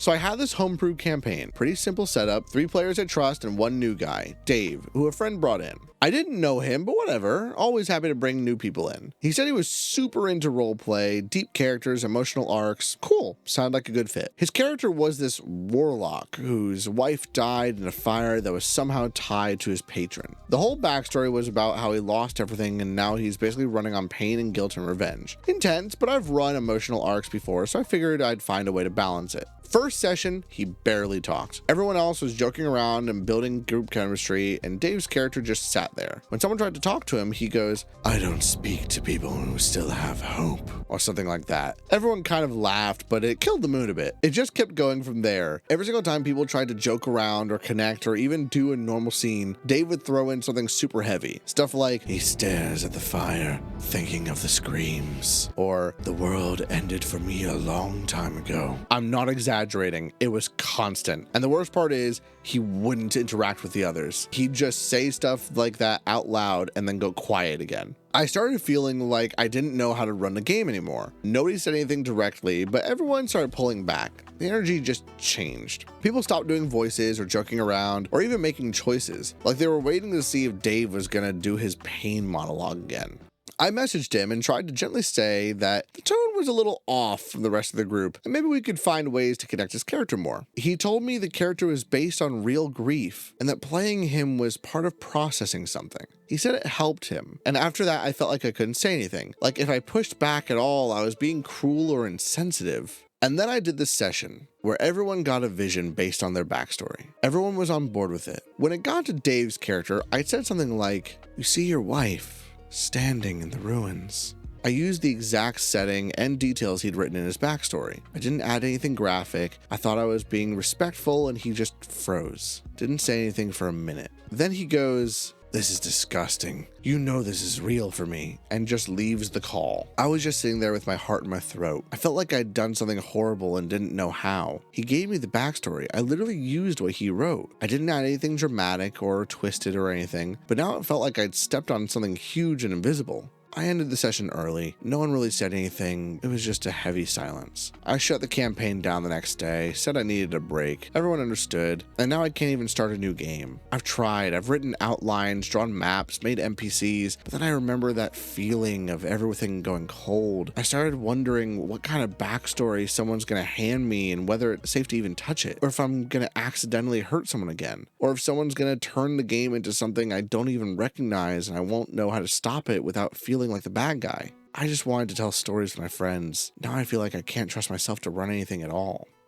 So I had this homebrew campaign, pretty simple setup, 3 players I trust and 1 new guy, Dave, who a friend brought in. I didn't know him, but whatever, always happy to bring new people in. He said he was super into roleplay, deep characters, emotional arcs. Cool, sounded like a good fit. His character was this warlock whose wife died in a fire that was somehow tied to his patron. The whole backstory was about how he lost everything and now he's basically running on pain and guilt and revenge. Intense, but I've run emotional arcs before, so I figured I'd find a way to balance it. First session, he barely talked. Everyone else was joking around and building group chemistry, and Dave's character just sat there. When someone tried to talk to him, he goes, "I don't speak to people who still have hope," or something like that. Everyone kind of laughed, but it killed the mood a bit. It just kept going from there. Every single time people tried to joke around or connect or even do a normal scene, Dave would throw in something super heavy. Stuff like, "He stares at the fire, thinking of the screams," or "The world ended for me a long time ago." I'm not exaggerating. It was constant. And the worst part is he wouldn't interact with the others. He'd just say stuff like that out loud and then go quiet again. I started feeling like I didn't know how to run the game anymore. Nobody said anything directly, but everyone started pulling back. The energy just changed. People stopped doing voices or joking around or even making choices, like they were waiting to see if Dave was gonna do his pain monologue again. I messaged him and tried to gently say that the tone was a little off from the rest of the group, and maybe we could find ways to connect his character more. He told me the character was based on real grief, and that playing him was part of processing something. He said it helped him, and after that I felt like I couldn't say anything. Like if I pushed back at all, I was being cruel or insensitive. And then I did this session, where everyone got a vision based on their backstory. Everyone was on board with it. When it got to Dave's character, I said something like, "You see your wife standing in the ruins." I used the exact setting and details he'd written in his backstory. I didn't add anything graphic. I thought I was being respectful and he just froze. Didn't say anything for a minute. Then he goes, "This is disgusting. You know this is real for me," and just leaves the call. I was just sitting there with my heart in my throat. I felt like I'd done something horrible and didn't know how. He gave me the backstory. I literally used what he wrote. I didn't add anything dramatic or twisted or anything, but now it felt like I'd stepped on something huge and invisible. I ended the session early. No one really said anything. It was just a heavy silence. I shut the campaign down the next day, said I needed a break. Everyone understood, and now I can't even start a new game. I've tried. I've written outlines, drawn maps, made NPCs, but then I remember that feeling of everything going cold. I started wondering what kind of backstory someone's gonna hand me and whether it's safe to even touch it, or if I'm gonna accidentally hurt someone again, or if someone's gonna turn the game into something I don't even recognize and I won't know how to stop it without feeling like the bad guy. I just wanted to tell stories with my friends. Now I feel like I can't trust myself to run anything at all.